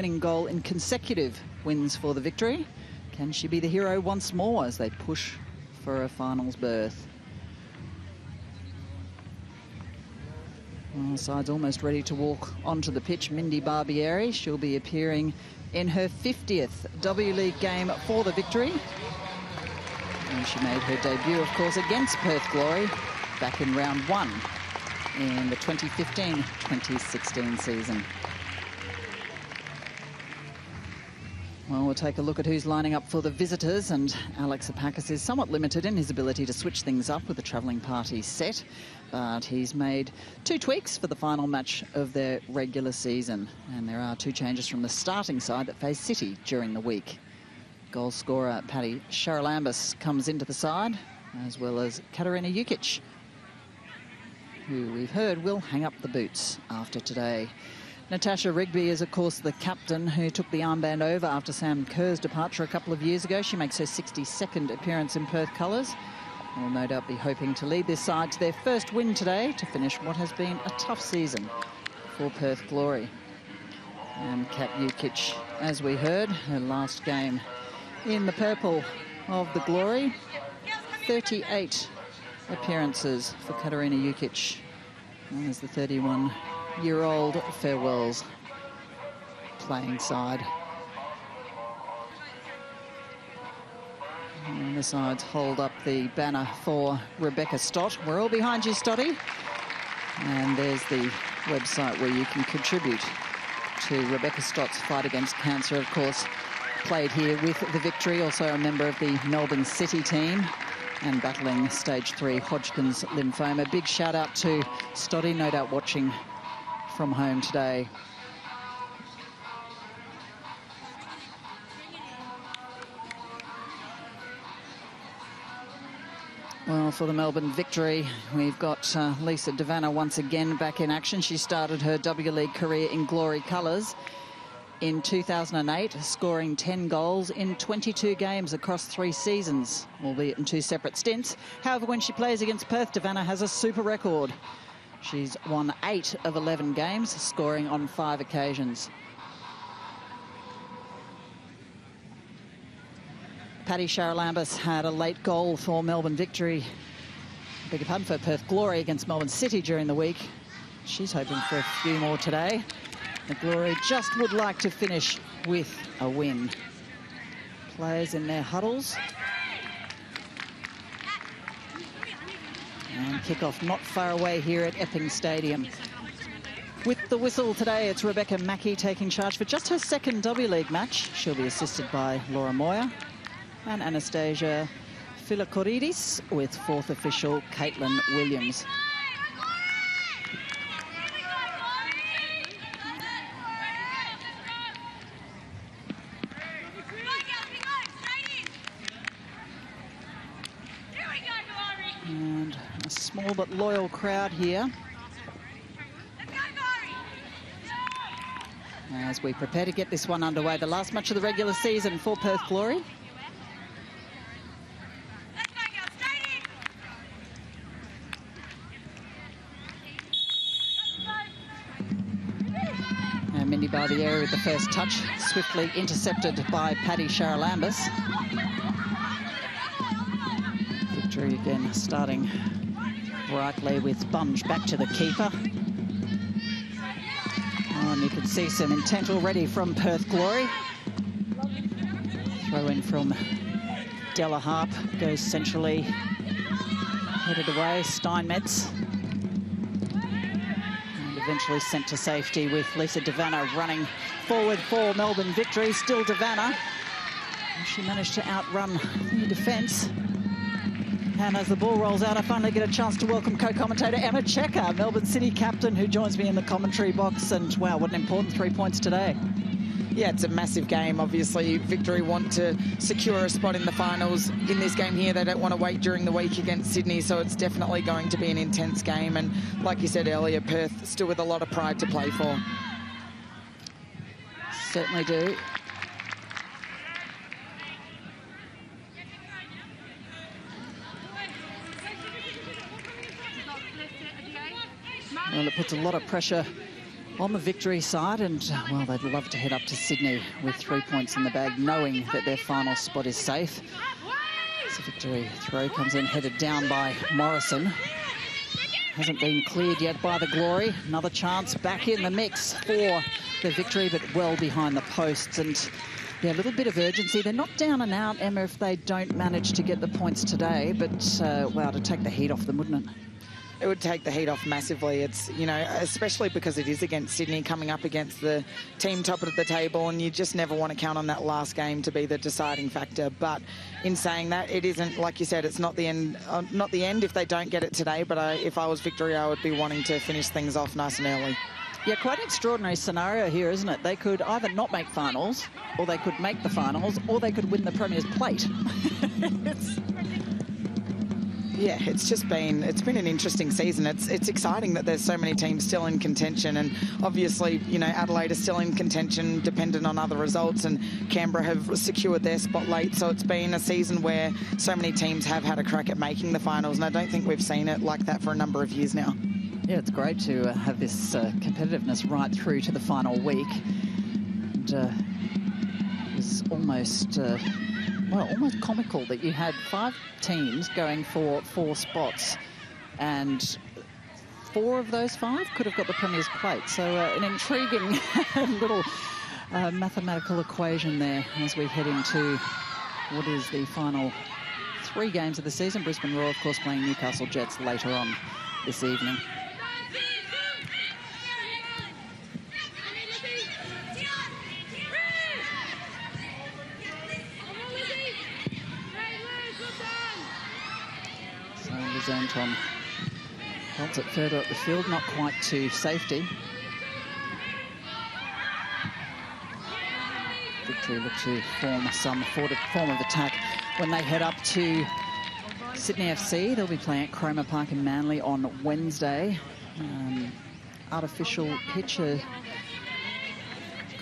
winning goal in consecutive wins for the Victory. Can she be the hero once more as they push for a finals berth? Well, the side's almost ready to walk onto the pitch. Mindy Barbieri, she'll be appearing in her 50th W League game for the Victory. And she made her debut, of course, against Perth Glory back in round one in the 2015-2016 season. Well, we'll take a look at who's lining up for the visitors, and Alex Apakis is somewhat limited in his ability to switch things up with the travelling party set, but he's made 2 tweaks for the final match of their regular season, and there are 2 changes from the starting side that face City during the week. Goal scorer Paddy Charalambous comes into the side, as well as Katarina Jukic, who we've heard will hang up the boots after today. Natasha Rigby is, of course, the captain who took the armband over after Sam Kerr's departure a couple of years ago. She makes her 62nd appearance in Perth colours. And will no doubt be hoping to lead this side to their first win today to finish what has been a tough season for Perth Glory. And Kat Jukic, as we heard, her last game in the purple of the Glory. 38 appearances for Katarina Jukic as the 31-year-old farewells playing side. And the sides hold up the banner for Rebecca Stott. We're all behind you, Stotty. And there's the website where you can contribute to Rebecca Stott's fight against cancer, of course. Played here with the Victory, also a member of the Melbourne City team, and battling stage 3 Hodgkin's lymphoma. Big shout out to Stotty, no doubt watching from home today. Well, for the Melbourne Victory, we've got Lisa Devanna once again back in action. She started her W League career in Glory colours in 2008, scoring 10 goals in 22 games across 3 seasons, albeit in 2 separate stints. However, when she plays against Perth, Devanna has a super record. She's won 8 of 11 games, scoring on 5 occasions. Paddy Charalambous had a late goal for Melbourne Victory, beg your pardon, for Perth Glory against Melbourne City during the week. She's hoping for a few more today. The Glory just would like to finish with a win. Players in their huddles. And Kickoff not far away here at Epping Stadium. With the whistle today, it's Rebecca Mackey taking charge for just her 2nd W League match. She'll be assisted by Laura Moyer and Anastasia Philokoridis, with 4th official Caitlin Williams. And a small but loyal crowd here as we prepare to get this one underway. The last match of the regular season for Perth Glory. And Mindy Barbieri with the first touch, swiftly intercepted by Paddy Charalambous. Victory again starting brightly with Bunge back to the keeper. And you can see some intent already from Perth Glory. Throw in from Della Harp, goes centrally, headed away, Steinmetz. And eventually sent to safety with Lisa Devanna running forward for Melbourne Victory. Still Devanna. She managed to outrun the defence. And as the ball rolls out, I finally get a chance to welcome co-commentator Emma Checker, Melbourne City captain, who joins me in the commentary box. And wow, what an important 3 points today. Yeah, it's a massive game. Obviously, Victory want to secure a spot in the finals. In this game here, they don't want to wait during the week against Sydney, so it's definitely going to be an intense game. And like you said earlier, Perth still with a lot of pride to play for. Certainly do. Well, it puts a lot of pressure on the victory side, and, well, they'd love to head up to Sydney with 3 points in the bag, knowing that their final spot is safe. So victory throw comes in, headed down by Morrison. Hasn't been cleared yet by the Glory. Another chance back in the mix for the victory, but well behind the posts. And yeah, a little bit of urgency. They're not down and out, Emma, if they don't manage to get the points today. But, wow, to take the heat off them, wouldn't it? It would take the heat off massively. It's, you know, especially because it is against Sydney, coming up against the team top of the table, and you just never want to count on that last game to be the deciding factor. But in saying that, it isn't, like you said, it's not the end. Not the end if they don't get it today. But if I was Victory, I would be wanting to finish things off nice and early. Yeah, quite an extraordinary scenario here, isn't it? They could either not make finals, or they could make the finals, or they could win the Premier's Plate. Yeah, it's been an interesting season. It's exciting that there's so many teams still in contention, and obviously, you know, Adelaide is still in contention dependent on other results, and Canberra have secured their spot late. So it's been a season where so many teams have had a crack at making the finals, and I don't think we've seen it like that for a number of years now. Yeah, it's great to have this competitiveness right through to the final week. And it was almost... well, almost comical that you had 5 teams going for 4 spots, and 4 of those 5 could have got the Premier's Plate. So an intriguing little mathematical equation there as we head into what is the final 3 games of the season. Brisbane Roar, of course, playing Newcastle Jets later on this evening. Anton holds it further up the field, not quite to safety. Victory look to form some form of attack when they head up to Sydney FC. They'll be playing at Cromer Park in Manly on Wednesday. Artificial pitch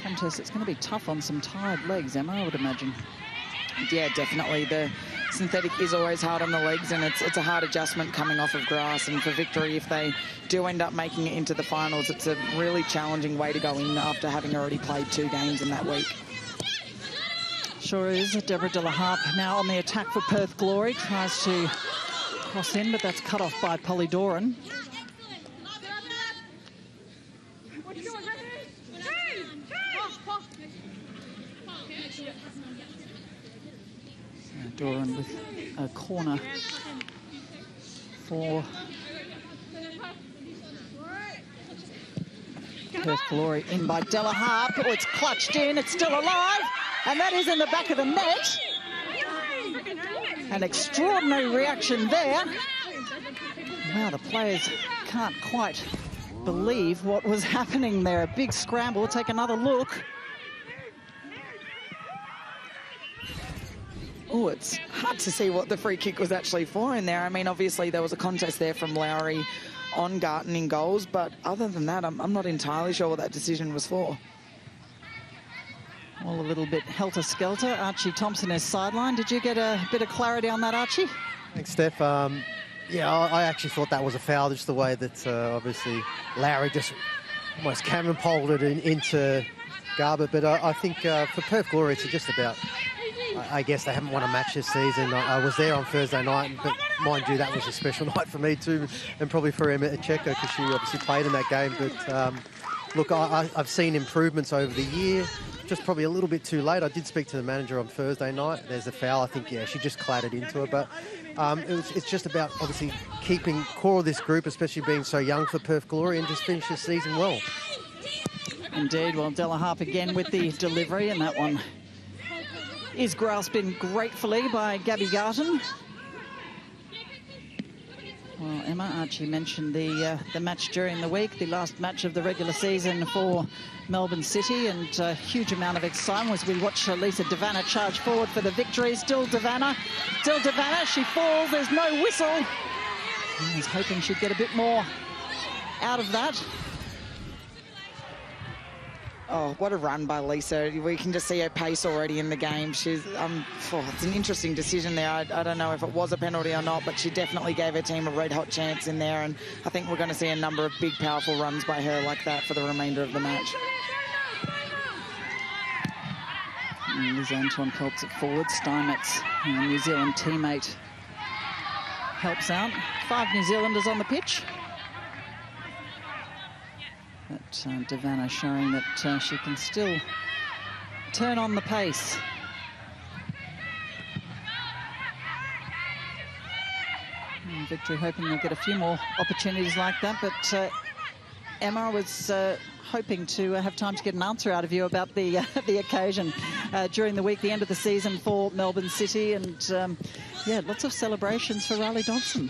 contest. It's going to be tough on some tired legs, Emma, I would imagine. Yeah, definitely. The synthetic is always hard on the legs, and it's a hard adjustment coming off of grass. And for Victory, if they do end up making it into the finals, it's a really challenging way to go in after having already played 2 games in that week. Sure is. Deborah De La Harpe now on the attack for Perth Glory. Tries to cross in, but that's cut off by Polly Doran. Doran with a corner for Perth Glory, in by De La Harpe. Oh, it's clutched in, it's still alive, and that is in the back of the net. An extraordinary reaction there. Wow, the players can't quite believe what was happening there. A big scramble. Take another look. Oh, it's hard to see what the free kick was actually for in there. I mean, obviously there was a contest there from Lowry on Garton in goals, but other than that, I'm not entirely sure what that decision was for. Well, a little bit helter-skelter. Archie Thompson is sidelined. Did you get a bit of clarity on that, Archie? Thanks, Steph. Yeah, I actually thought that was a foul, just the way that obviously Lowry just almost cannon-poled it into Garber. But I think for Perth Glory, it's just about... I guess they haven't won a match this season. I was there on Thursday night, but mind you, that was a special night for me too, and probably for Emma Echeko, because she obviously played in that game. But look, I've seen improvements over the year, just probably a little bit too late. I did speak to the manager on Thursday night. There's a foul. I think, yeah, she just clattered into it. But it's just about obviously keeping core of this group, especially being so young for Perth Glory, and just finish this season well. Indeed. Well, De La Harpe again with the delivery, and that one is grasped in gratefully by Gabby Garton. Well, Emma, Archie mentioned the match during the week, the last match of the regular season for Melbourne City, and a huge amount of excitement as we watch Lisa Devanna charge forward for the victory. Still Devanna, she falls, there's no whistle. I was hoping she'd get a bit more out of that. Oh, what a run by Lisa. We can just see her pace already in the game. She's, it's an interesting decision there. I don't know if it was a penalty or not, but she definitely gave her team a red-hot chance in there, and I think we're going to see a number of big, powerful runs by her like that for the remainder of the match. Liz Anton helps it forward. Steinmetz, New Zealand teammate, helps out. 5 New Zealanders on the pitch. But Devanna showing that she can still turn on the pace. And Victory hoping they'll get a few more opportunities like that, but Emma was hoping to have time to get an answer out of you about the occasion during the week, the end of the season for Melbourne City, and yeah, lots of celebrations for Riley Dodson.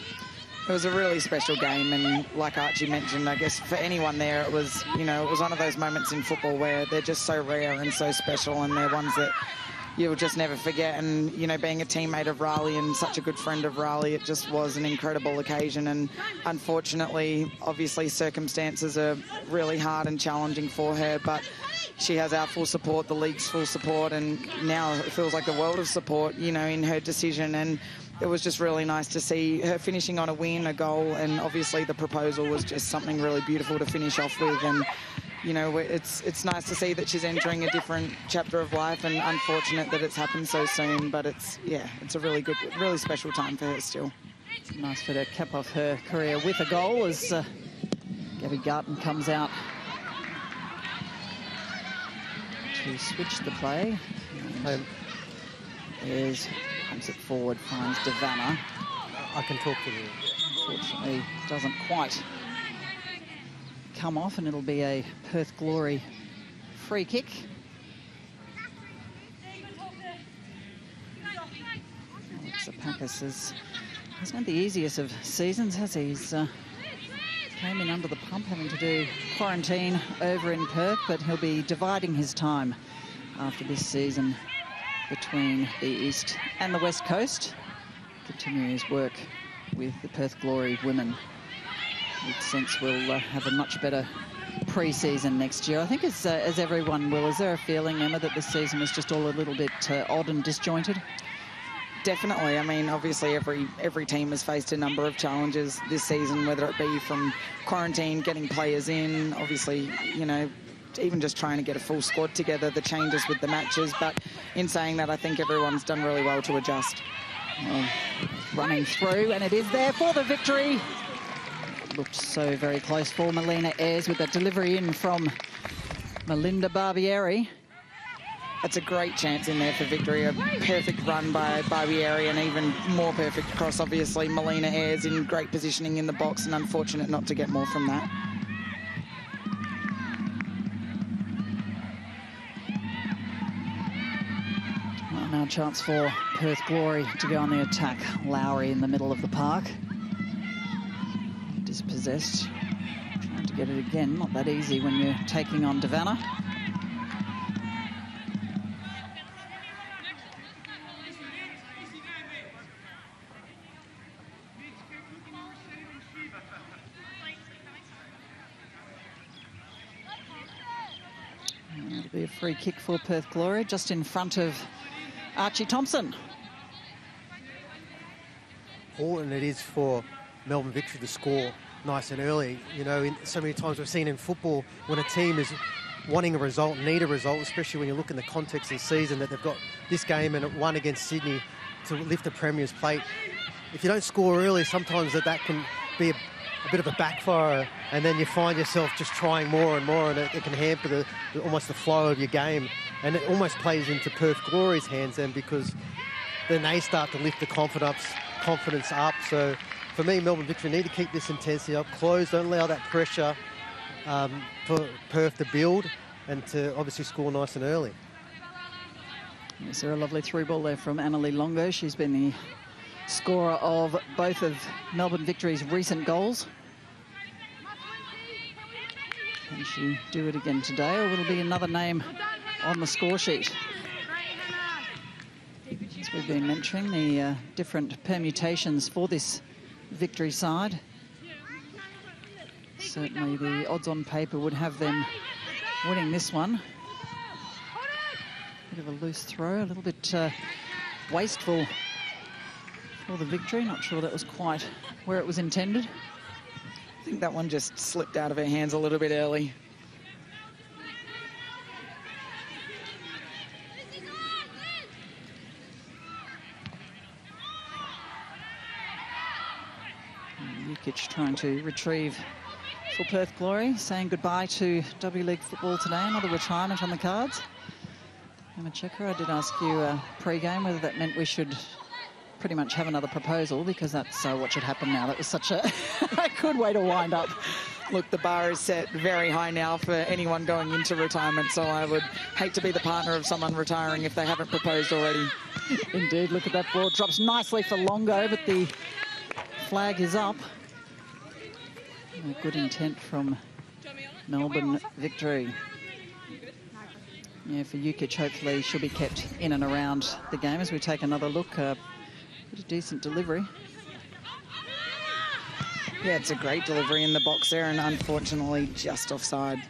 It was a really special game, and like Archie mentioned, I guess for anyone there, it was, you know, it was one of those moments in football where they're just so rare and so special, and they're ones that you'll just never forget. And, you know, being a teammate of Riley and such a good friend of Riley, it just was an incredible occasion. And unfortunately, obviously, circumstances are really hard and challenging for her, but she has our full support, the league's full support, and now it feels like a world of support, you know, in her decision. And it was just really nice to see her finishing on a win, a goal, and obviously the proposal was just something really beautiful to finish off with. And, you know, it's nice to see that she's entering a different chapter of life, and unfortunate that it's happened so soon, but it's a really good, really special time for her still. Nice for her to cap off her career with a goal as Gabby Garton comes out to switch the play. There's comes it forward, finds Devanna. I can talk to you. Unfortunately, doesn't quite come off, and it'll be a Perth Glory free kick. Alexopakis hasn't had the easiest of seasons, has he? He's came in under the pump, having to do quarantine over in Perth, but he'll be dividing his time after this season between the East and the West Coast. Continuing his work with the Perth Glory women. With sense we'll have a much better pre-season next year. I think as everyone will. Is there a feeling, Emma, that this season was just all a little bit odd and disjointed? Definitely. I mean, obviously every team has faced a number of challenges this season, whether it be from quarantine, getting players in, obviously, you know, even just trying to get a full squad together, the changes with the matches. But in saying that, I think everyone's done really well to adjust. Well, running through, and it is there for the victory. Looked so very close for Melina Ayres with a delivery in from Melinda Barbieri. That's a great chance in there for victory. A perfect run by Barbieri, and even more perfect cross, obviously. Melina Ayres in great positioning in the box, and unfortunate not to get more from that. Well, now a chance for Perth Glory to go on the attack. Lowry in the middle of the park. Dispossessed. Trying to get it again. Not that easy when you're taking on Devanna. It'll be a free kick for Perth Glory, just in front of Archie Thompson. Important it is for Melbourne Victory to score nice and early. You know, so many times we've seen in football when a team is wanting a result, need a result, especially when you look in the context of the season, that they've got this game and one against Sydney to lift the Premier's plate. If you don't score early, sometimes that can be a bit of a backfire, and then you find yourself just trying more and more, and it can hamper almost the flow of your game. And it almost plays into Perth Glory's hands then, because then they start to lift the confidence up. So for me, Melbourne Victory need to keep this intensity up close. Don't allow that pressure for Perth to build, and to obviously score nice and early. Is there a lovely through ball there from Annalie Longo? She's been the scorer of both of Melbourne Victory's recent goals. Can she do it again today, or will it be another name on the score sheet? As we've been mentioning, the different permutations for this Victory side. Certainly the odds on paper would have them winning this one. Bit of a loose throw, a little bit wasteful for the victory. Not sure that was quite where it was intended. I think that one just slipped out of her hands a little bit early. Jukic trying to retrieve for Perth Glory, saying goodbye to W League football today. Another retirement on the cards. Emma Checker, I did ask you pre-game whether that meant we should pretty much have another proposal, because that's what should happen now. That was such a good way to wind up. Look, the bar is set very high now for anyone going into retirement, so I would hate to be the partner of someone retiring if they haven't proposed already. Indeed, look at that ball. Drops nicely for Longo, but the flag is up. A good intent from Melbourne Victory. Yeah, for Jukic, hopefully she'll be kept in and around the game as we take another look. A decent delivery. Yeah, it's a great delivery in the box there, and unfortunately just offside.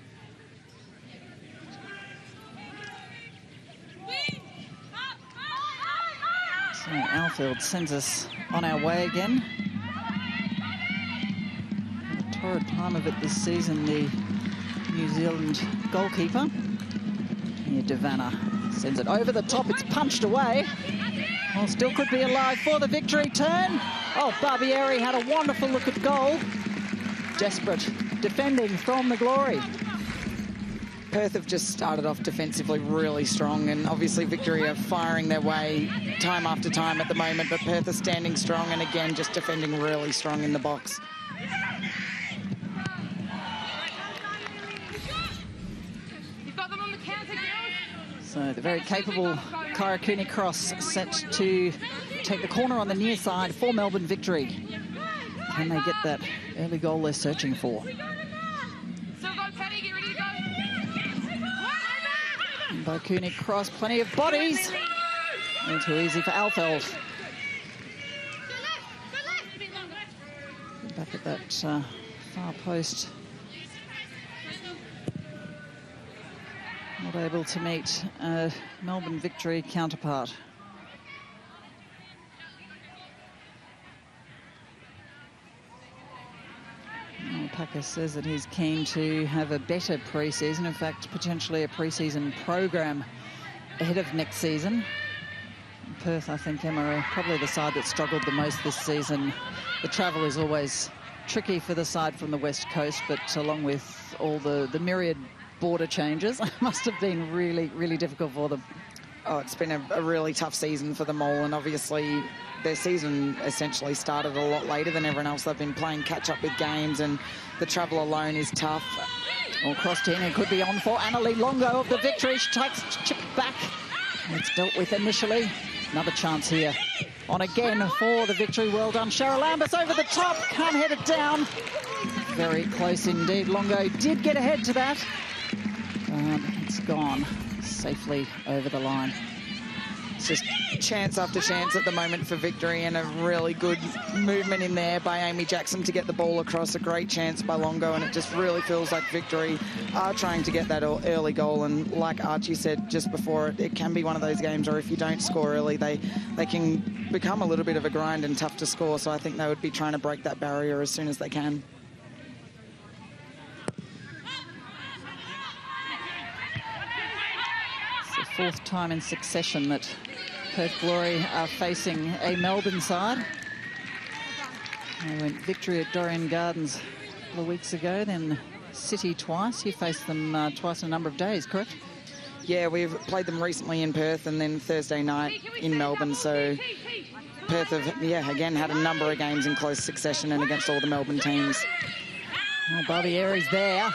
So Alfield sends us on our way again. A torrid time of it this season, the New Zealand goalkeeper. Here, Devanna sends it over the top. It's punched away. Well, still could be alive for the victory turn. Oh, Barbieri had a wonderful look at goal. Desperate defending from the Glory. Perth have just started off defensively really strong, and obviously Victory are firing their way time after time at the moment, but Perth are standing strong and again just defending really strong in the box. So the very capable Karakuni Cross set to take the corner on the near side for Melbourne Victory. Can they get that early goal they're searching for? Bakuni Cross, plenty of bodies. Not too easy for Alfeld. Back at that far post. Not able to meet Melbourne Victory counterpart. Packer says that he's keen to have a better pre-season, in fact, potentially a pre-season program ahead of next season. Perth, I think, Emma, are probably the side that struggled the most this season. The travel is always tricky for the side from the West Coast, but along with all the myriad border changes, must have been really, really difficult for them. Oh, it's been a really tough season for them all, and obviously their season essentially started a lot later than everyone else. They've been playing catch-up with games, and the travel alone is tough. Well, crossed in, and could be on for Annalie Longo of the Victory. She takes chip back. It's dealt with initially. Another chance here. On again for the Victory. Well done. Cheryl Lambus over the top. Can't head it down. Very close indeed. Longo did get ahead to that. It's gone safely over the line. It's just chance after chance at the moment for Victory, and a really good movement in there by Amy Jackson to get the ball across. A great chance by Longo, and it just really feels like Victory are trying to get that early goal. And like Archie said just before, it can be one of those games where if you don't score early, they can become a little bit of a grind and tough to score. So I think they would be trying to break that barrier as soon as they can. Fourth time in succession that Perth Glory are facing a Melbourne side. They went Victory at Dorrien Gardens a couple of weeks ago, then City twice. You faced them twice in a number of days, correct? Yeah, we've played them recently in Perth and then Thursday night in Melbourne. So Perth have, again, had a number of games in close succession and against all the Melbourne teams. Well, Barbieri's there.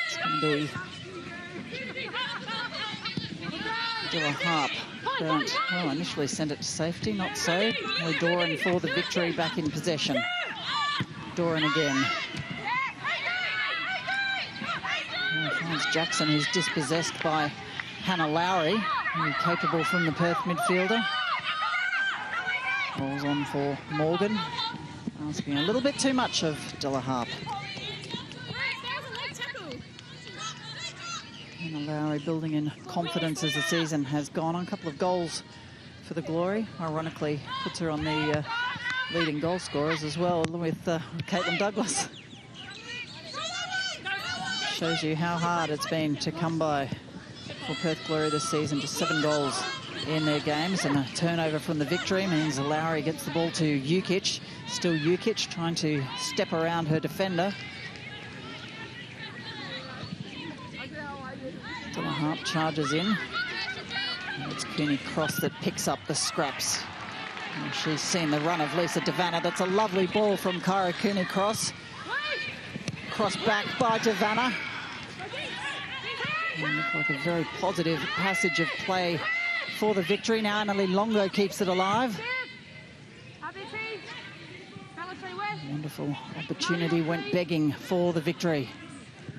It's going to be a harp. Well, initially sent it to safety, not so. Doran for the Victory back in possession. Doran again. Finds Jackson, who's dispossessed by Hannah Lowry, very capable from the Perth midfielder. Balls on for Morgan, asking a little bit too much of Della Harp. And Lowry building in confidence as the season has gone on. A couple of goals for the Glory. Ironically, puts her on the leading goal scorers as well with Caitlin Douglas. Shows you how hard it's been to come by for Perth Glory this season. Just 7 goals in their games, and a turnover from the Victory means Lowry gets the ball to Jukic. Still Jukic trying to step around her defender. Harp charges in. And it's Cooney Cross that picks up the scraps. And she's seen the run of Lisa Devanna. That's a lovely ball from Kyra Cooney Cross. Cross back by Devanna. And looked like a very positive passage of play for the Victory. Now Annalie Longo keeps it alive. Wonderful opportunity went begging for the Victory.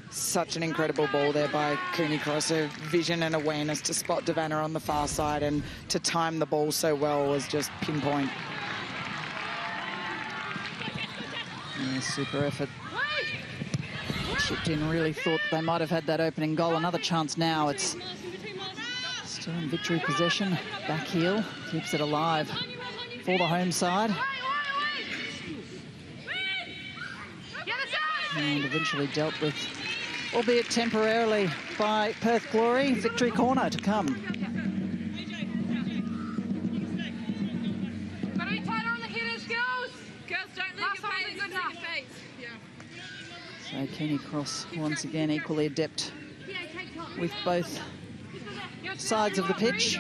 Such an incredible ball there by Cooney Cross. Her vision and awareness to spot Devanna on the far side and to time the ball so well was just pinpoint. Yeah, super effort. Chipped in, really thought they might have had that opening goal. Another chance now. It's still in Victory possession. Back heel keeps it alive for the home side. And eventually dealt with, albeit temporarily, by Perth Glory. Victory corner to come. Gotta be tighter on the hitters, girls. Girls, don't leave your face. So Cooney Cross once again equally adept with both sides of the pitch.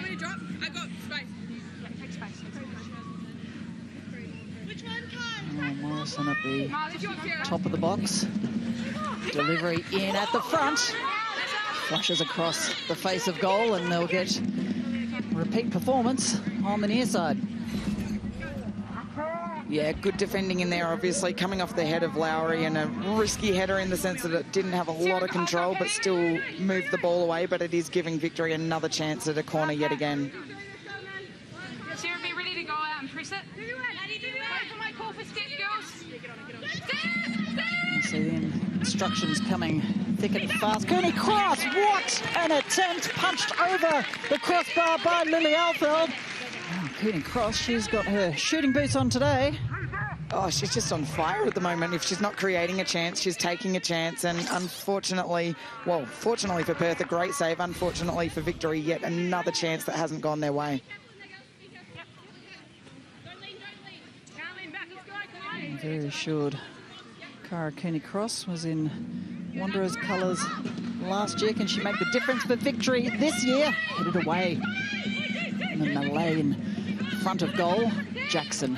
Oh, Morrison at the top of the box. Delivery in at the front. Flushes across the face of goal, and they'll get repeat performance on the near side. Yeah, good defending in there, obviously, coming off the head of Lowry, and a risky header in the sense that it didn't have a lot of control but still moved the ball away, but it is giving Victory another chance at a corner yet again. Sarah, be ready to go out and press it. Wait for my call for steps, girls. See the instructions coming thick and fast. Cooney Cross, what an attempt! Punched over the crossbar by Lily Alfeld. Oh, Cooney Cross, she's got her shooting boots on today. Oh, she's just on fire at the moment. If she's not creating a chance, she's taking a chance. And unfortunately, well, fortunately for Perth, a great save. Unfortunately for Victory, yet another chance that hasn't gone their way. Very assured. Cara Cooney Cross was in Wanderers colours last year. Can she make the difference for Victory this year? Headed away. And the melee in front of goal. Jackson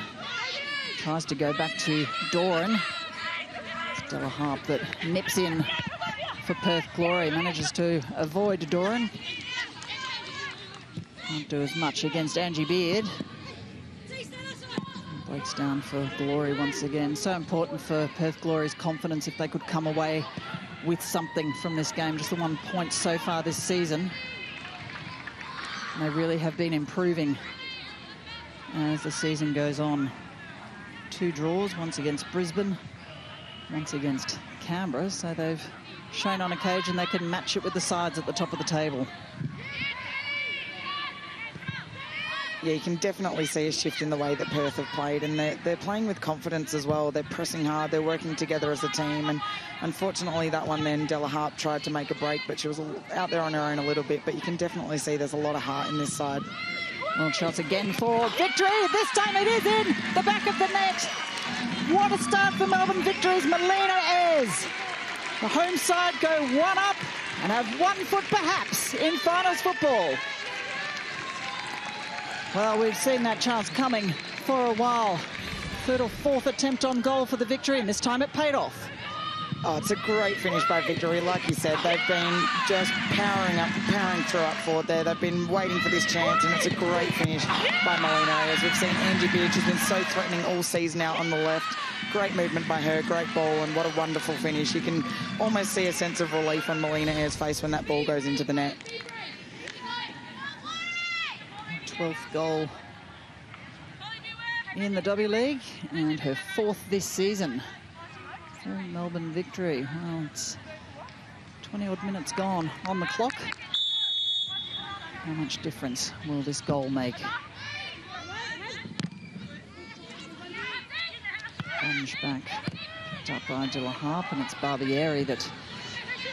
tries to go back to Doran. Stella Harp that nips in for Perth Glory. Manages to avoid Doran. Can't do as much against Angie Beard. Breaks down for Glory once again. So important for Perth Glory's confidence if they could come away with something from this game. Just the 1 point so far this season. And they really have been improving as the season goes on. 2 draws, once against Brisbane, once against Canberra. So they've shown on occasion they can match it with the sides at the top of the table. Yeah, you can definitely see a shift in the way that Perth have played, and they're playing with confidence as well. They're pressing hard, they're working together as a team, and unfortunately that one then, Della Harp tried to make a break, but she was out there on her own a little bit, but you can definitely see there's a lot of heart in this side. Well, shots again for Victory. This time it is in the back of the net. What a start for Melbourne Victory's Melina Ayres. The home side go 1 up and have 1 foot perhaps in finals football. Well, we've seen that chance coming for a while. 3rd or 4th attempt on goal for the Victory, and this time it paid off. Oh, it's a great finish by Victory. Like you said, they've been just powering through up forward there. They've been waiting for this chance, and it's a great finish by Melina Ayres. We've seen Angie Beard, she's been so threatening all season out on the left. Great movement by her, great ball, and what a wonderful finish. You can almost see a sense of relief on Melina Ayres' face when that ball goes into the net. 12th goal in the W League and her 4th this season for Melbourne Victory. Well, it's 20-odd minutes gone on the clock. How much difference will this goal make? Lunge back, picked up by De La Harpe, and it's Barbieri that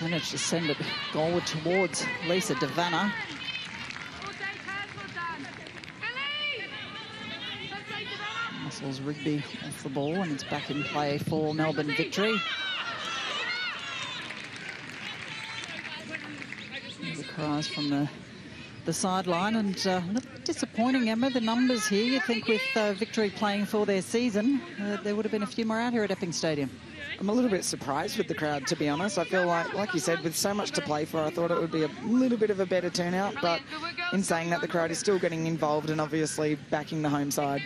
managed to send it goalward towards Lisa Devanna. Muscles Rigby off the ball, and it's back in play for Melbourne Victory. The cries from the sideline, and a little bit disappointing, Emma, the numbers here. You'd think with Victory playing for their season, there would have been a few more out here at Epping Stadium. I'm a little bit surprised with the crowd, to be honest. I feel like you said, with so much to play for, I thought it would be a little bit of a better turnout, but in saying that, the crowd is still getting involved and obviously backing the home side.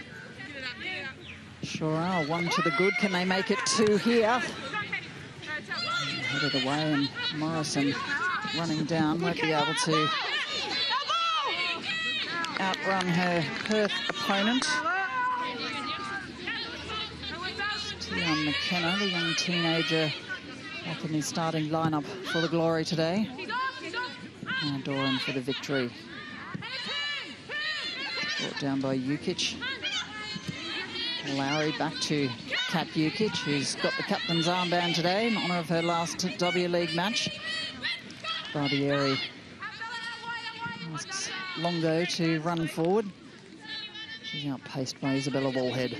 Sure are. One to the good. Can they make it two here? Headed away, and Morrison running down won't be able to outrun her Perth opponent. Tion McKenna, the young teenager, back in his starting lineup for the Glory today. Now Doran for the Victory. Brought down by Jukic. Lowry back to Kat Jukic, who's got the captain's armband today in honour of her last W League match. Barbieri asks Longo to run forward. She's outpaced by Isabella Wallhead.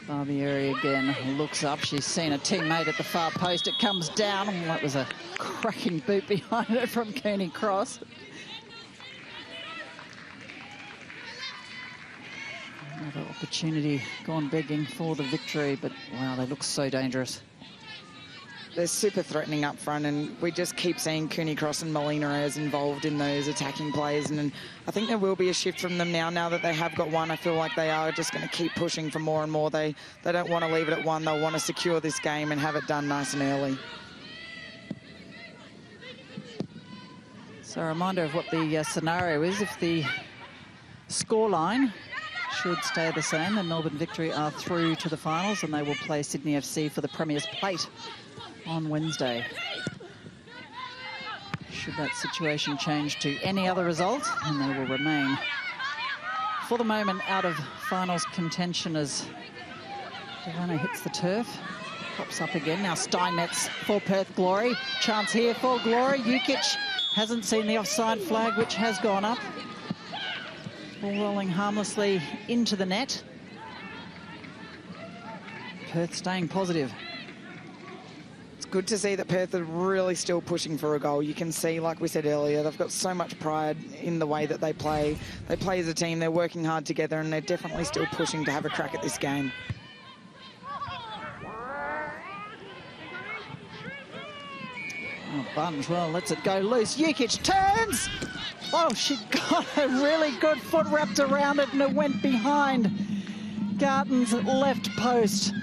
Barbieri again looks up. She's seen a teammate at the far post. It comes down. Oh, that was a cracking boot behind her from Cooney Cross. Another opportunity gone begging for the Victory, but wow, they look so dangerous. They're super threatening up front, and we just keep seeing Cooney Cross and Molina as involved in those attacking plays, and I think there will be a shift from them now that they have got one. I feel like they are just going to keep pushing for more and more. They don't want to leave it at one. They'll want to secure this game and have it done nice and early. So a reminder of what the scenario is. If the scoreline should stay the same, then Melbourne Victory are through to the finals, and they will play Sydney FC for the Premier's Plate on Wednesday. Should that situation change to any other result, and they will remain, for the moment, out of finals contention as Devanna hits the turf. Pops up again. Now Steinmetz for Perth Glory. Chance here for Glory. Jukic hasn't seen the offside flag, which has gone up. Ball rolling harmlessly into the net. Perth staying positive. It's good to see that Perth are really still pushing for a goal. You can see, like we said earlier, they've got so much pride in the way that they play. They play as a team, they're working hard together, and they're definitely still pushing to have a crack at this game. Oh, Bunge, well, lets it go loose. Jukic turns! Oh, she got a really good foot wrapped around it, and it went behind Garton's left post.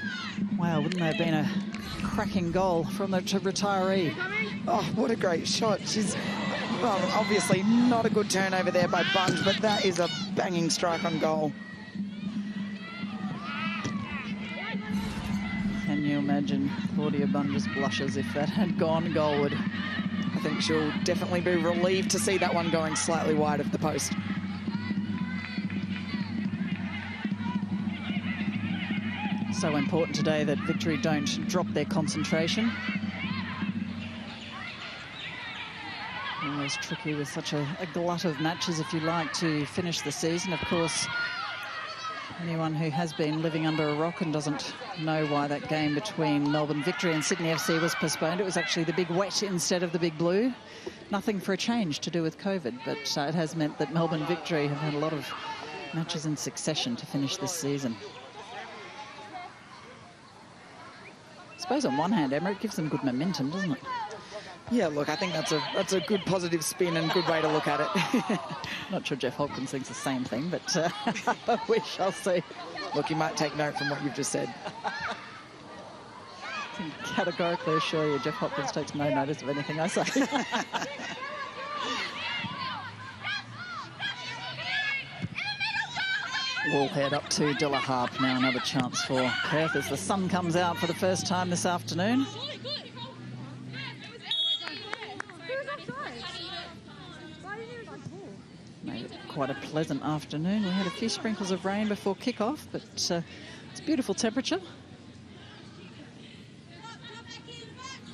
Wow, wouldn't that have been a cracking goal from the retiree? Oh, what a great shot. She's, well, obviously not a good turnover there by Bunge, but that is a banging strike on goal. Can you imagine Claudia Bunge's blushes if that had gone goalward? I think she'll definitely be relieved to see that one going slightly wide of the post. So important today that Victory don't drop their concentration. Always tricky with such a glut of matches, if you like, to finish the season. Of course, anyone who has been living under a rock and doesn't know why that game between Melbourne Victory and Sydney FC was postponed. It was actually the Big Wet instead of the Big Blue. Nothing for a change to do with COVID, but it has meant that Melbourne Victory have had a lot of matches in succession to finish this season. I suppose on one hand, Emma, it gives them good momentum, doesn't it? Yeah, look, I think that's a good positive spin and good way to look at it. Not sure Jeff Hopkins thinks the same thing, but we shall see. Look, you might take note from what you've just said. I can categorically assure you Jeff Hopkins takes no notice of anything I say. We'll head up to Dillaharp now. Another chance for Perth as the sun comes out for the first time this afternoon. Made it quite a pleasant afternoon. We had a few sprinkles of rain before kick-off, but it's a beautiful temperature.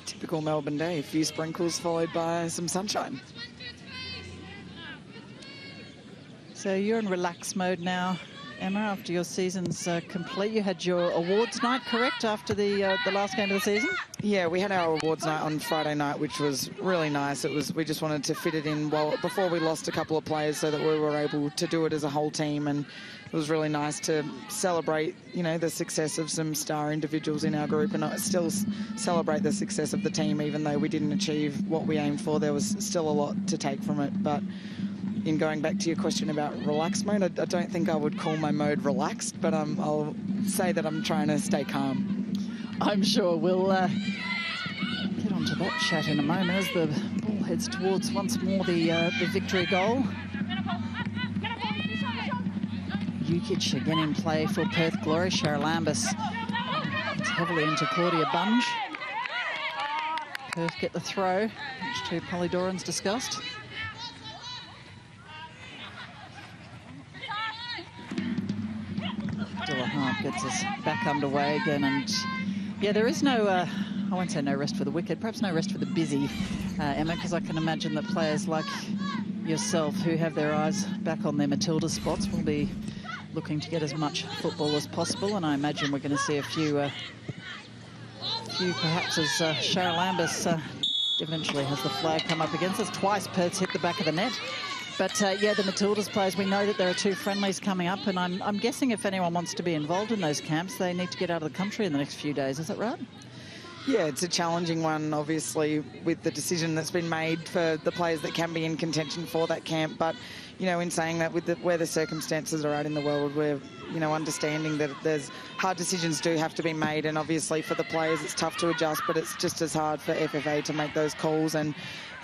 Typical Melbourne day, a few sprinkles followed by some sunshine. So you're in relax mode now, Emma, after your season's complete. You had your awards night, correct, after the last game of the season? Yeah, we had our awards night on Friday night, which was really nice. We just wanted to fit it in before we lost a couple of players so that we were able to do it as a whole team. And it was really nice to celebrate, you know, the success of some star individuals in our group and still celebrate the success of the team, even though we didn't achieve what we aimed for. There was still a lot to take from it. But in going back to your question about relaxed mode, I don't think I would call my mode relaxed, but I'll say that I'm trying to stay calm. I'm sure we'll get onto that chat in a moment as the ball heads towards once more the victory goal. Jukic again in play for Perth Glory. Charalambous heavily into Claudia Bunge. Perth get the throw, which two Polydorans discussed. Dillaharp gets us back underway again, and yeah, there is no, I won't say no rest for the wicked, perhaps no rest for the busy, Emma, because I can imagine that players like yourself who have their eyes back on their Matilda spots will be looking to get as much football as possible, and I imagine we're going to see a few perhaps as Charalambous eventually has the flag come up against us. Twice Perth's hit the back of the net. But, yeah, the Matildas players, we know that there are two friendlies coming up, and I'm guessing if anyone wants to be involved in those camps, they need to get out of the country in the next few days. Is that right? Yeah, it's a challenging one, obviously, with the decision that's been made for the players that can be in contention for that camp. But, you know, in saying that, with where the circumstances are at in the world, we're, you know, understanding that there's hard decisions do have to be made. And obviously for the players, it's tough to adjust, but it's just as hard for FFA to make those calls. And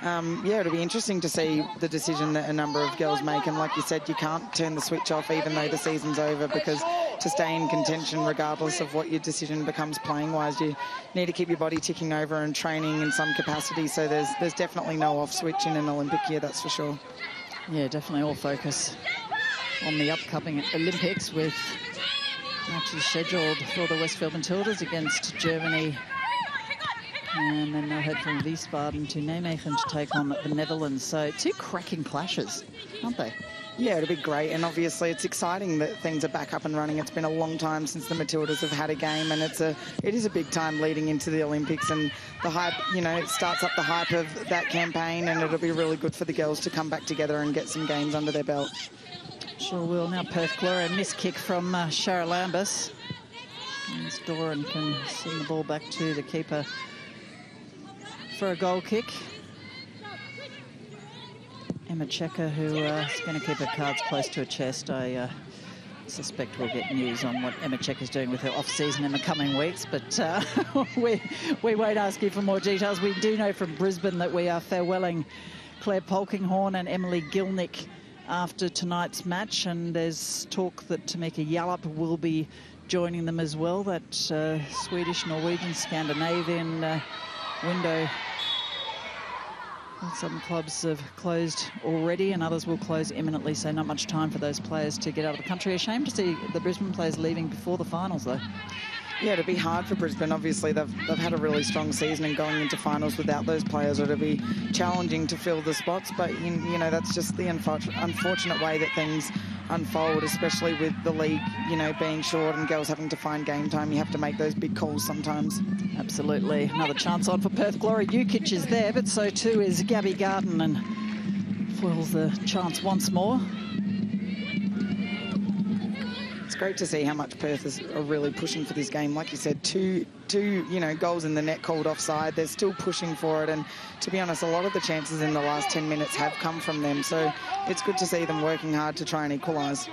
yeah, it'll be interesting to see the decision that a number of girls make. And like you said, you can't turn the switch off even though the season's over, because to stay in contention, regardless of what your decision becomes playing-wise, you need to keep your body ticking over and training in some capacity. So there's definitely no off switch in an Olympic year, that's for sure. Yeah, definitely all focus on the upcoming Olympics, with matches scheduled for the Westfield Matildas against Germany. And then they'll head from Wiesbaden to Nijmegen to take on the Netherlands. So two cracking clashes, aren't they? Yeah, it'll be great. And obviously it's exciting that things are back up and running. It's been a long time since the Matildas have had a game, and it is a big time leading into the Olympics, and the hype, you know, it starts up the hype of that campaign, and it'll be really good for the girls to come back together and get some games under their belt. Sure will. Now Perth Glory, a missed kick from Charalambous. And Doran can send the ball back to the keeper for a goal kick. Emma Checker, who is going to keep her cards close to her chest. I suspect we'll get news on what Emma Checker's doing with her off-season in the coming weeks, but we won't ask you for more details. We do know from Brisbane that we are farewelling Claire Polkinghorn and Emily Gilnick after tonight's match, and there's talk that Tamika Yallop will be joining them as well. That Swedish, Norwegian, Scandinavian window. Some clubs have closed already and others will close imminently, so not much time for those players to get out of the country. A shame to see the Brisbane players leaving before the finals, though. Yeah, it'll be hard for Brisbane. Obviously, they've had a really strong season, and going into finals without those players, it'll be challenging to fill the spots. But, you know, that's just the unfortunate way that things unfold, especially with the league, you know, being short and girls having to find game time. You have to make those big calls sometimes. Absolutely. Another chance on for Perth Glory. Jukic is there, but so too is Gabby Garden, and foils the chance once more. It's great to see how much Perth are really pushing for this game. Like you said, two you know, goals in the net called offside. They're still pushing for it, and to be honest, a lot of the chances in the last 10 minutes have come from them. So it's good to see them working hard to try and equalise.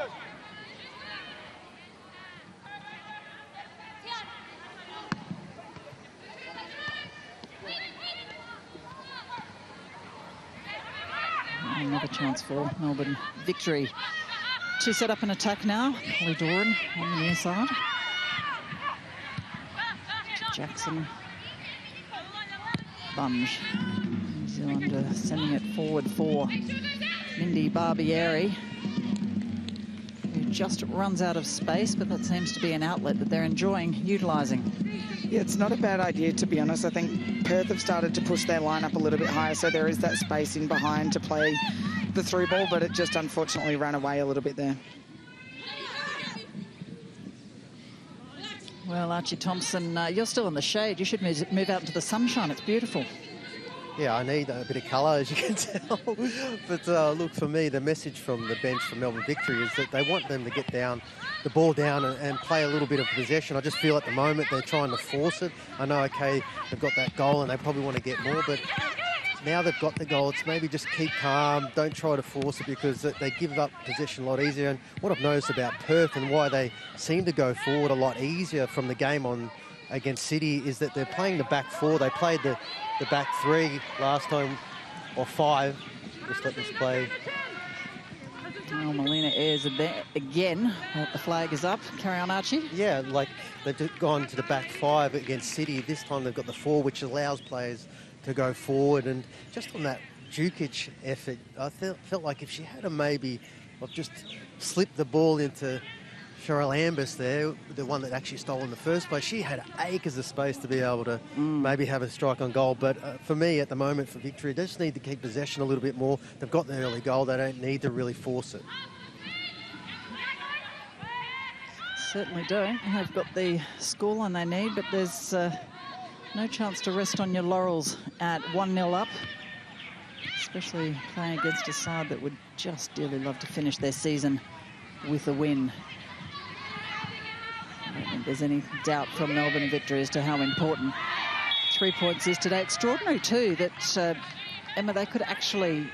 Another chance for Melbourne. Victory to set up an attack now. Holly Doran on the near side. Jackson. Bunge. New Zealand sending it forward for Mindy Barbieri, who just runs out of space, but that seems to be an outlet that they're enjoying utilising. Yeah, it's not a bad idea, to be honest. I think Perth have started to push their line up a little bit higher, so there is that space in behind to play the through ball, but it just unfortunately ran away a little bit there. Well, Archie Thompson, you're still in the shade. You should move out into the sunshine. It's beautiful. Yeah, I need a bit of colour, as you can tell. But look, for me, the message from the bench for Melbourne Victory is that they want them to get the ball down and play a little bit of possession. I just feel at the moment they're trying to force it. I know, okay, they've got that goal and they probably want to get more, but now they've got the goal, it's maybe just keep calm, don't try to force it, because they give up possession a lot easier. And what I've noticed about Perth and why they seem to go forward a lot easier from the game on against City is that they're playing the back four. They played the back three last time, or five. Just let this play. Oh, Melina Ayres there again. The flag is up. Carry on, Archie. Yeah, like they've gone to the back five against City. This time they've got the four, which allows players to go forward. And just on that Jukic effort, I felt like if she had maybe just slipped the ball into Cheryl Ambus there, the one that actually stole in the first place, she had acres of space to be able to maybe have a strike on goal. But for me, at the moment, for Victory, they just need to keep possession a little bit more. They've got the early goal. They don't need to really force it. Certainly don't. They've got the scoreline they need, but there's no chance to rest on your laurels at 1-0 up, especially playing against a side that would just dearly love to finish their season with a win. I don't think there's any doubt from Melbourne Victory as to how important 3 points is today. Extraordinary, too, that, Emma, they could actually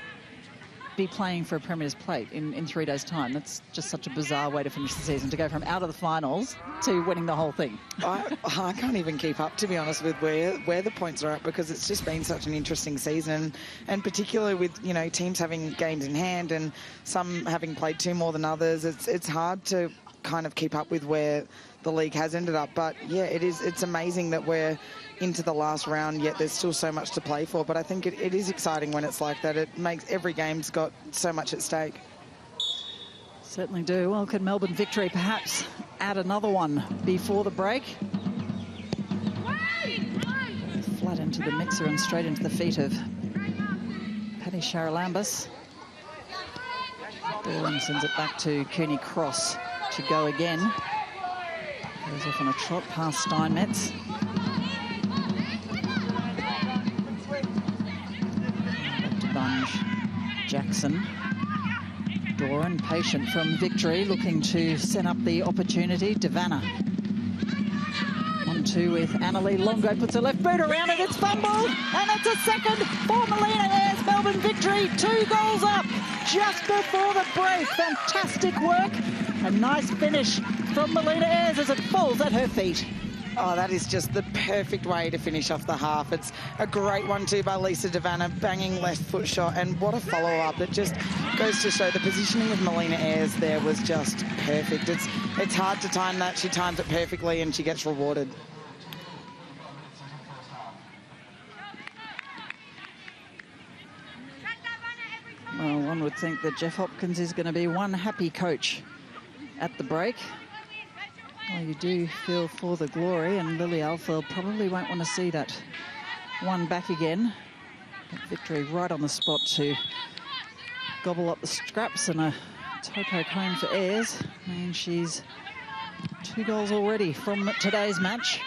be playing for a Premier's plate in 3 days' time. That's just such a bizarre way to finish the season, to go from out of the finals to winning the whole thing. I can't even keep up, to be honest, with where the points are at, because it's just been such an interesting season, and particularly with, you know, teams having games in hand and some having played 2 more than others. It's hard to kind of keep up with where the league has ended up. But yeah, it's amazing that we're into the last round, yet there's still so much to play for. But I think it is exciting when it's like that. It makes every game's got so much at stake. Certainly do. Well, could Melbourne Victory perhaps add another one before the break? Flat into the mixer and straight into the feet of Paddy Charalambous. Doran sends it back to Cooney Cross to go again. Goes off on a trot past Steinmetz. Back to Bunge. Jackson. Doran, patient from Victory, looking to set up the opportunity. Devanna. 1-2 with Annalie. Longo puts her left boot around it. It's fumbled. And it's a second for Melina Ayres. Melbourne Victory, 2 goals up just before the break. Fantastic work. A nice finish from Melina Ayres as it falls at her feet. Oh, that is just the perfect way to finish off the half. It's a great one too by Lisa Devanna, banging left foot shot, and what a follow-up. It just goes to show the positioning of Melina Ayres there was just perfect. It's hard to time that. She times it perfectly and she gets rewarded. Well, one would think that Jeff Hopkins is going to be one happy coach at the break. Well, you do feel for the glory, and Lily Alfeld probably won't want to see that one back again. But Victory right on the spot to gobble up the scraps, and a toe poke home for Ayres. And she's 2 goals already from today's match.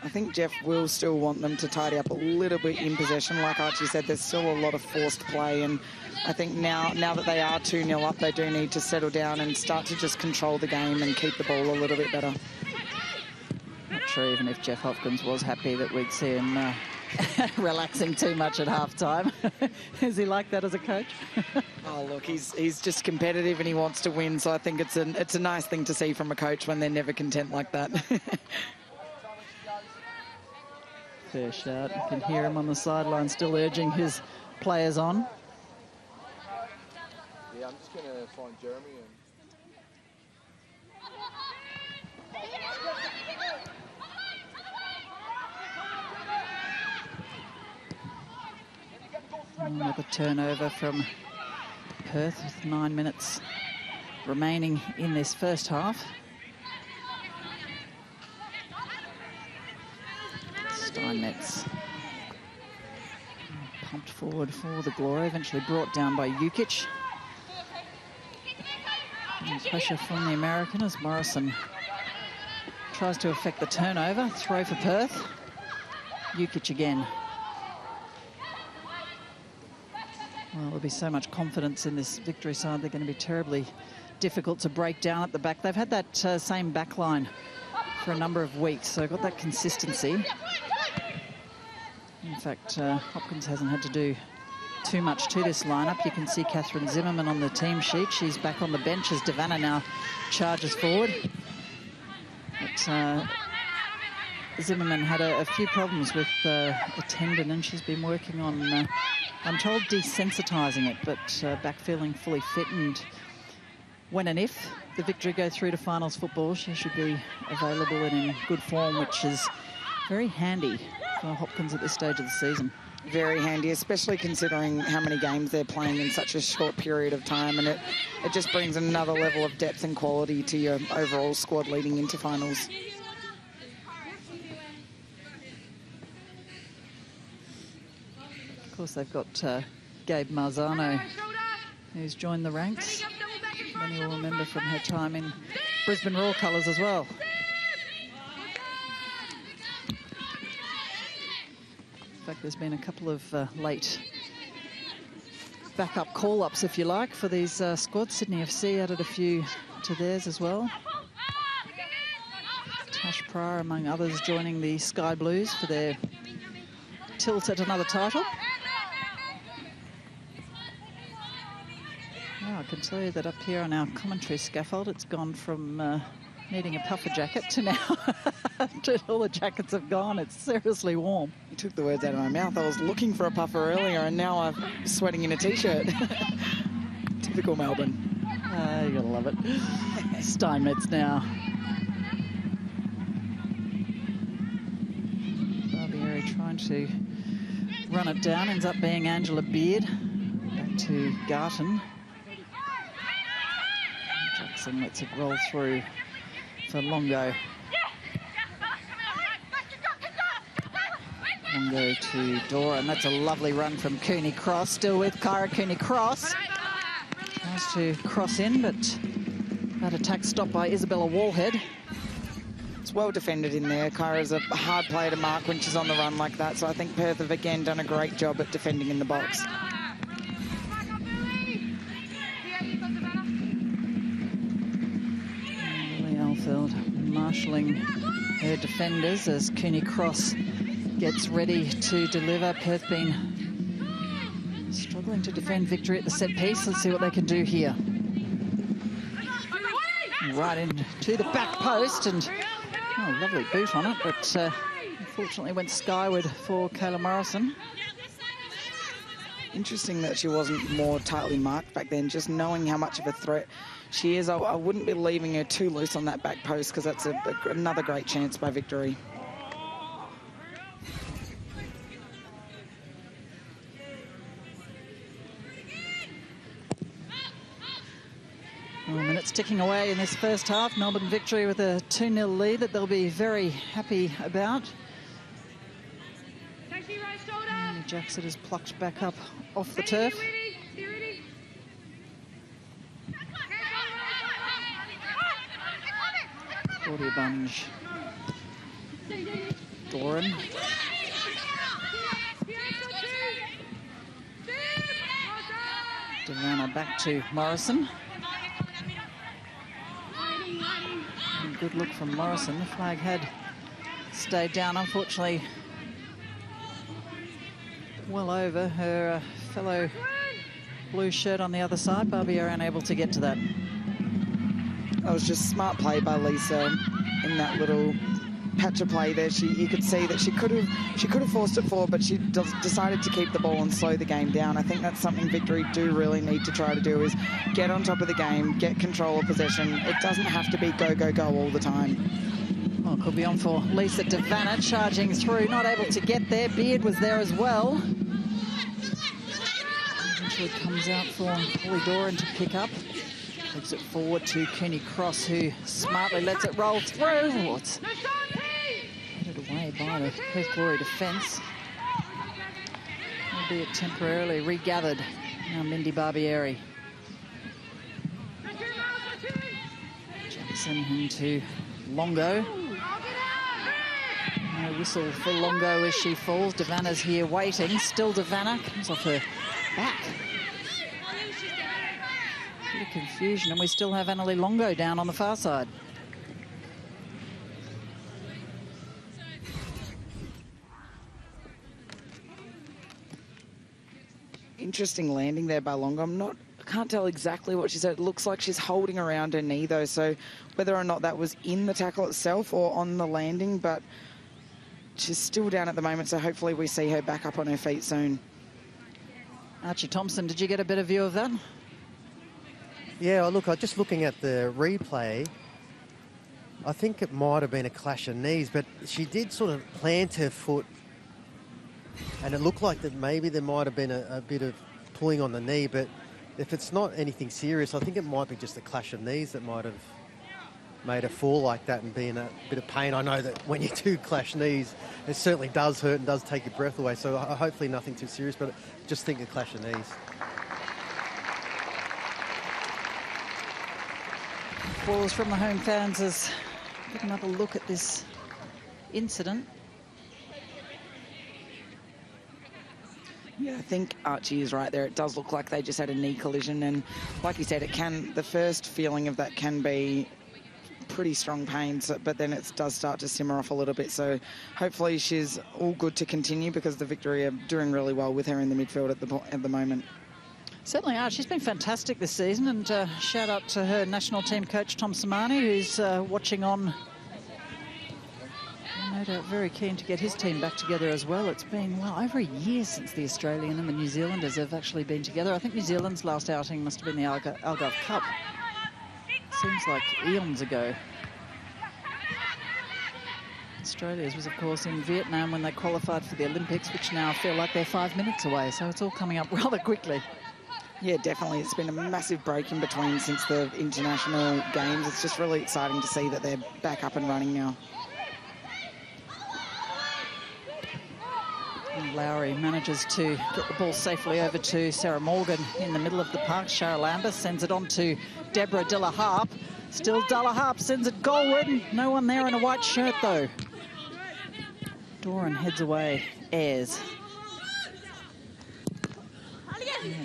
I think Jeff will still want them to tidy up a little bit in possession. Like Archie said, there's still a lot of forced play, and I think now that they are 2-0 up, they do need to settle down and start to just control the game and keep the ball a little bit better. Not sure even if Jeff Hopkins was happy that we'd see him relaxing too much at halftime. Is he like that as a coach? Oh, look, he's just competitive and he wants to win, so I think it's a nice thing to see from a coach when they're never content like that. Fair shout. You can hear him on the sideline still urging his players on. I'm just going to find Jeremy and... Another turnover from Perth with 9 minutes remaining in this first half. Steinmetz pumped forward for the Glory, eventually brought down by Jukic. And pressure from the American as Morrison tries to effect the turnover. Throw for Perth. Jukic again. Well, there'll be so much confidence in this Victory side. They're going to be terribly difficult to break down at the back. They've had that same back line for a number of weeks, so got that consistency. In fact, Hopkins hasn't had to do too much to this lineup. You can see Catherine Zimmerman on the team sheet. She's back on the bench as Devanna now charges forward. But Zimmerman had a few problems with a tendon, and she's been working on, I'm told, desensitising it, but back feeling fully fit. And when and if the Victory go through to finals football, she should be available and in good form, which is very handy for Hopkins at this stage of the season. Very handy, especially considering how many games they're playing in such a short period of time, and it just brings another level of depth and quality to your overall squad leading into finals. Of course, they've got Gabe Marzano, who's joined the ranks. Many will remember from her time in Brisbane Roar colours as well. In fact, there's been a couple of late backup call-ups, if you like, for these squads. Sydney FC added a few to theirs as well. Tash Pryor, among others, joining the Sky Blues for their tilt at another title. Well, I can tell you that up here on our commentary scaffold, it's gone from needing a puffer jacket to now all the jackets have gone. It's seriously warm. You took the words out of my mouth. I was looking for a puffer earlier, and now I'm sweating in a T-shirt. Typical Melbourne. You gotta love it. Steinmetz now. Barbieri trying to run it down, ends up being Angela Beard. Back to Garton. Jackson lets it roll through for Longo. Longo to Dora, and that's a lovely run from Cooney Cross. Still with Kyra Cooney Cross. Tries to cross in, but that attack stopped by Isabella Wallhead. It's well defended in there. Kyra's a hard player to mark when she's on the run like that, so I think Perth have again done a great job at defending in the box. Lily Alfeld marshalling her defenders as Cooney Cross gets ready to deliver. Perth been struggling to defend Victory at the set piece. Let's see what they can do here. Right into the back post, and oh, lovely boot on it, but unfortunately went skyward for Kayla Morrison. Interesting that she wasn't more tightly marked back then, just knowing how much of a threat she is. I wouldn't be leaving her too loose on that back post, because that's another great chance by Victory. Well, minutes ticking away in this first half. Melbourne Victory with a 2-0 lead that they'll be very happy about. And Jackson is plucked back up off the turf. Claudia Bunge. Doran. Devanna back to Morrison. And good look from Morrison. The flag had stayed down, unfortunately, well over her fellow blue shirt on the other side. Barbieri unable to get to that. That was just smart play by Lisa in that little patch of play there. You could see that she could have forced it forward, but she decided to keep the ball and slow the game down. I think that's something Victory do really need to try to do, is get on top of the game, get control of possession. It doesn't have to be go, go, go all the time. Well, could be on for Lisa DeVanna, charging through, not able to get there. Beard was there as well. Eventually comes out for Polly Doran to pick up. Gives it forward to Cooney Cross, who smartly lets it roll through. Oh, it's headed away by the Perth Glory defence. Albeit temporarily regathered. Now Mindy Barbieri. Jackson into Longo. No whistle for Longo as she falls. DeVanna's here waiting. Still DeVanna. Comes off her back. Bit of confusion, and we still have Annalie Longo down on the far side. Interesting landing there by Longo. I can't tell exactly what she said. It looks like she's holding around her knee, though, so whether or not that was in the tackle itself or on the landing, but she's still down at the moment, so hopefully we see her back up on her feet soon. Archie Thompson, did you get a better view of that? Yeah, look, just looking at the replay, I think it might have been a clash of knees, but she did sort of plant her foot, and it looked like that maybe there might have been a bit of pulling on the knee, but if it's not anything serious, I think it might be just a clash of knees that might have made her fall like that and be in a bit of pain. I know that when you do clash knees, it certainly does hurt and does take your breath away, so hopefully nothing too serious, but just think a clash of knees. Applause from the home fans as get another look at this incident. Yeah, I think Archie is right there. It does look like they just had a knee collision, and like you said, the first feeling of that can be pretty strong pain, but then it does start to simmer off a little bit. So hopefully she's all good to continue, because the Victory are doing really well with her in the midfield at the moment. Certainly are. She's been fantastic this season, and shout out to her national team coach, Tom Samani, who's watching on. No doubt very keen to get his team back together as well. It's been, well, over a year since the Australian and the New Zealanders have actually been together. I think New Zealand's last outing must have been the Algarve Cup. Seems like eons ago. Australia's was, of course, in Vietnam when they qualified for the Olympics, which now feel like they're 5 minutes away, so it's all coming up rather quickly. Yeah, definitely. It's been a massive break in between since the international games. It's just really exciting to see that they're back up and running now. And Lowry manages to get the ball safely over to Sarah Morgan in the middle of the park. Shara Lambert sends it on to Deborah Della Harp. Still Della Harp sends it goalward. No one there in a white shirt, though. Doran heads away. Ayres.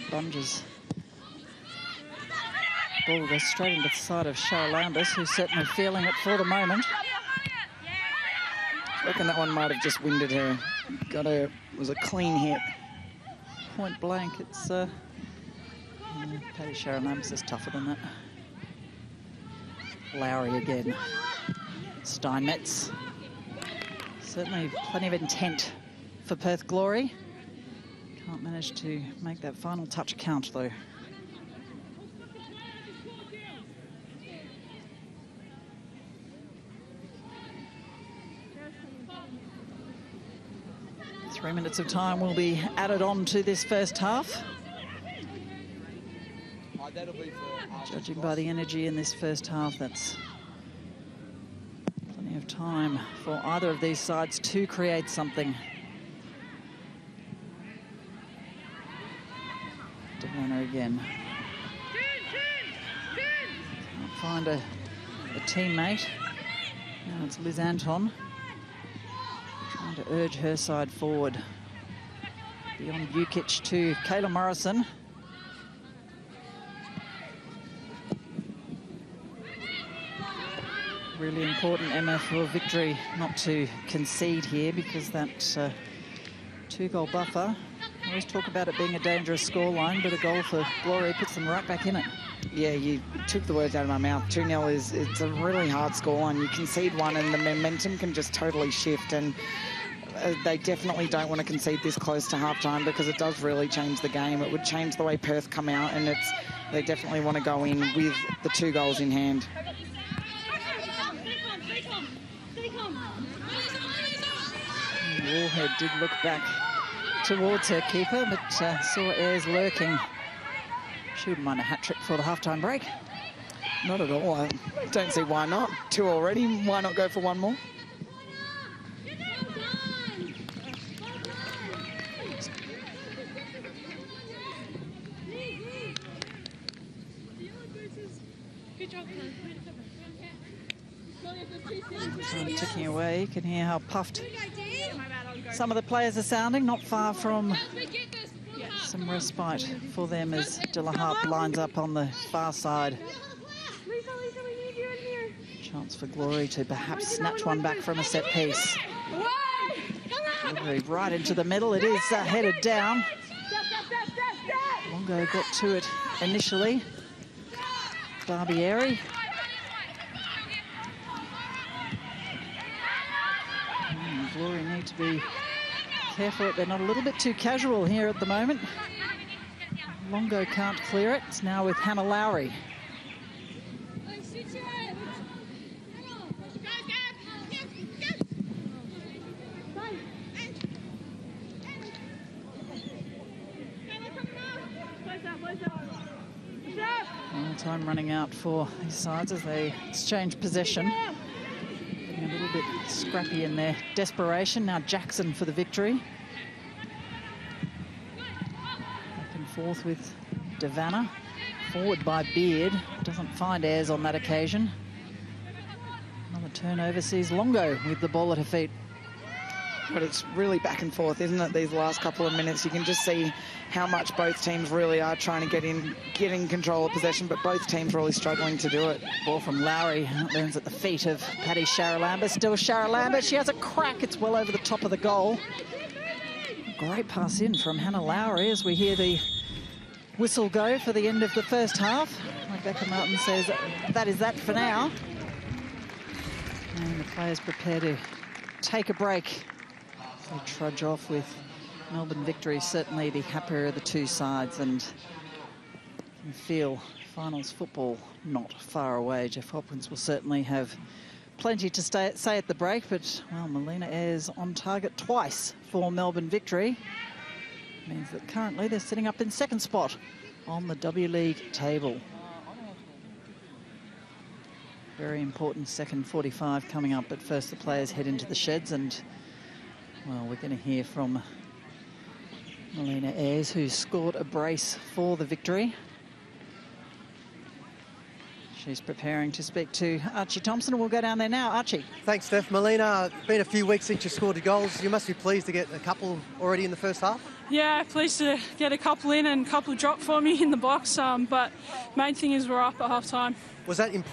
Bunges. Ball goes straight into the side of Shara Lambert, who's certainly feeling it for the moment. I reckon that one might have just winded her. It was a clean hit. Point blank, it's Paddy Shara Lambert is tougher than that. Lowry again. Steinmetz. Certainly plenty of intent for Perth Glory. Can't manage to make that final touch count, though. Three minutes of time will be added on to this first half. Judging by the energy in this first half, that's plenty of time for either of these sides to create something. DeVanna again. Can't find a teammate. Now it's Liz Anton trying to urge her side forward. Beyond Jukic to Kayla Morrison. Really important, Emma, for Victory not to concede here, because that 2-goal buffer, I always talk about it being a dangerous scoreline, but a goal for Glory puts them right back in it. Yeah, you took the words out of my mouth. 2-0 it's a really hard scoreline. You concede one and the momentum can just totally shift, and they definitely don't want to concede this close to halftime because it does really change the game. It would change the way Perth come out, and they definitely want to go in with the 2 goals in hand. Warhead did look back towards her keeper, but saw Ayres lurking. She wouldn't mind a hat-trick for the halftime break. Not at all. I don't see why not. 2 already. Why not go for 1 more? Ticking away, you can hear how puffed some of the players are sounding, not far from some respite for them as Dillaharp lines up on the far side. Chance for Glory to perhaps snatch one back from a set piece. Delivery right into the middle, it is headed down. Longo got to it initially. Barbieri. Glory need to be careful that they're not a little bit too casual here at the moment. Longo can't clear it. It's now with Hannah Lowry. Time running out for these sides as they exchange possession. A little bit scrappy in their desperation. Now Jackson for the victory. Back and forth with Devanna. Forward by Beard. Doesn't find Ayres on that occasion. Another turnover sees Longo with the ball at her feet. But it's really back and forth, isn't it, these last couple of minutes? You can just see how much both teams really are trying to get in control of possession, but both teams really struggling to do it. Ball from Lowry lands at the feet of Paddy Sharalamba. Still Sharalamba. She has a crack. It's well over the top of the goal. Great pass in from Hannah Lowry as we hear the whistle go for the end of the first half. Rebecca Martin says that is that for now. And the players prepare to take a break. They trudge off with Melbourne victory, certainly the happier of the 2 sides, and you feel finals football not far away. Jeff Hopkins will certainly have plenty to say at the break, but, well, Melina Ayres on target twice for Melbourne victory. Means that currently they're sitting up in 2nd spot on the W League table. Very important second 45 coming up, but first the players head into the sheds, and well, we're going to hear from Melina Ayres, who scored a brace for the victory. She's preparing to speak to Archie Thompson. We'll go down there now. Archie. Thanks, Steph. Melina, been a few weeks since you scored the goals. You must be pleased to get a couple already in the first half. Yeah, pleased to get a couple in and a couple dropped for me in the box. But main thing is we're up at half time. Was that important?